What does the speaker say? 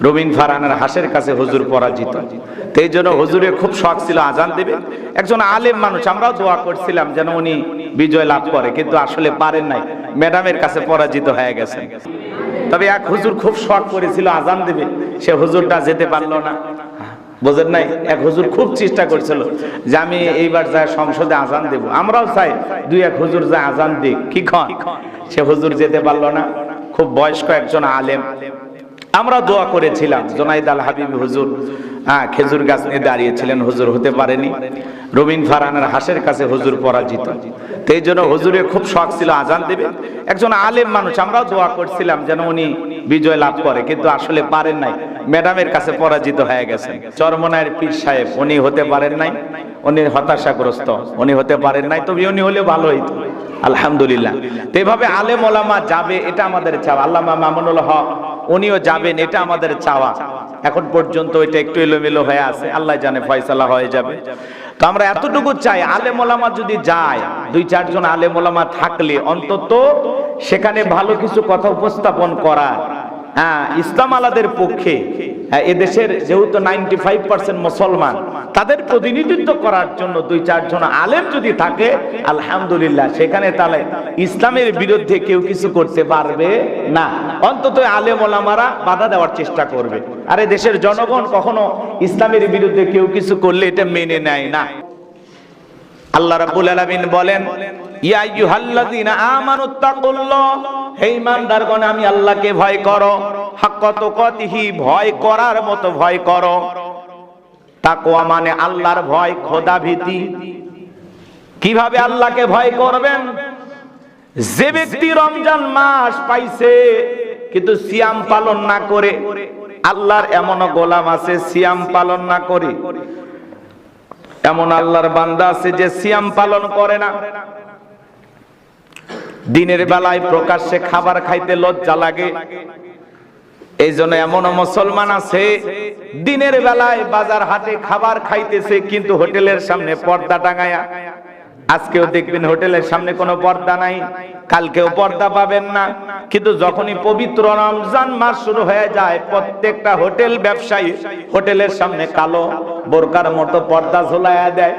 রবিন ফারহানের হাসের কাছে হুজুর পরাজিত। তো এই জন্য হুজুরের খুব শখ ছিল আজান দেবে। একজন আলেম মানুষ, আমরাও দোয়া করছিলাম যেন উনি বিজয় লাভ করে, কিন্তু আসলে পারেন নাই, ম্যাডামের কাছে পরাজিত হয়ে গেছেন। তবে এক হুজুর খুব শখ করেছিল আজান দেবে, সে হুজুরটা যেতে পারলো না। বোঝেন নাই, এক হুজুর খুব চেষ্টা করেছিল যে আমি এইবার যাই সংসদে আজান দেব। আমরাও চাই দুই এক হুজুর যায় আজান দিক, কি খন, সে হুজুর যেতে পারলো না। খুব বয়স্ক একজন আলেম, আমরা দোয়া করেছিলাম। জোনাইদ আল হাবিব হুজুর খেজুর গাছ নিয়ে দাঁড়িয়েছিলেন, হুজুর হতে পারেনি। রবিন ফারহানের হাসের কাছে হুজুর পরাজিত। তো এই জন্য হুজুরের খুব শখ ছিল আজান দেবে। একজন আলেম মানুষ, আমরাও দোয়া করছিলাম যেন উনি বিজয় লাভ করে, কিন্তু আসলে পারেন নাই, ম্যাডামের কাছে পরাজিত হয়ে গেছেন। চরমনায়ের পীর সাহেব, উনি হতে পারেন নাই, উনি হতাশাগ্রস্ত, উনি হতে পারেন নাই। তবে উনি হলে ভালো হইতো, আলহামদুলিল্লাহ। তো এইভাবে আলেম ওলামা যাবে, এটা আমাদের চাওয়া। আল্লামা মামুনুল হক উনিও যাবেন, এটা আমাদের চাওয়া। এখন পর্যন্ত এটা একটু এলোমেলো হয়ে আছে, আল্লাহ জানে ফয়সালা হয়ে যাবে। তো আমরা এতটুকু চাই, আলেম ওলামা যদি যায়, দুই চারজন আলেম ওলামা থাকলে অন্তত সেখানে ভালো কিছু কথা উপস্থাপন করা। ইসলাম আলাদের পক্ষে এদেশের যেহেতু 95% মুসলমান, তাদের প্রতিনিধিত্ব করার জন্য দুই চারজন আলেম যদি থাকে, আলহামদুলিল্লাহ, সেখানে তাহলে ইসলামের বিরুদ্ধে কেউ কিছু করতে পারবে না। অন্তত আলেম ওলামারা বাধা দেওয়ার চেষ্টা করবে। আরে দেশের জনগণ কখনো ইসলামের বিরুদ্ধে কেউ কিছু করলে এটা মেনে নেয় না। আল্লাহ রাব্বুল আলামিন বলেন, ইয়া আইয়ুহাল্লাযীনা আমানুত্তাকুল্লাহ, হে ঈমানদারগণ আমি আল্লাহকে ভয় করো, হাক্কা তুকাতিহি, ভয় করার মতো ভয় করো। তাকওয়া মানে আল্লাহর ভয়, খোদা ভীতি। কিভাবে আল্লাহকে ভয় করবেন? যে ব্যক্তি রমজান মাস পাইছে কিন্তু সিয়াম পালন না করে, আল্লাহর এমন গোলাম আছে সিয়াম পালন না করে, এমন আল্লাহর বান্দা আছে যে সিয়াম পালন করে না। দিনের বেলায় প্রকাশ্যে খাবার খাইতে লজ্জা লাগে, এই জন্য এমন মুসলমান আছে দিনের বেলায় বাজার হাটে খাবার খাইতেছে কিন্তু হোটেলের সামনে পর্দা টাঙায়া। আজকেও দেখবেন হোটেলের সামনে কোনো পর্দা নাই, কালকেও পর্দা পাবেন না। কিন্তু যখনই পবিত্র রমজান মাস শুরু হয়ে যায়, প্রত্যেকটা হোটেল ব্যবসায়ী হোটেলের সামনে কালো বোরকার মতো পর্দা ঝোলায়া দেয়।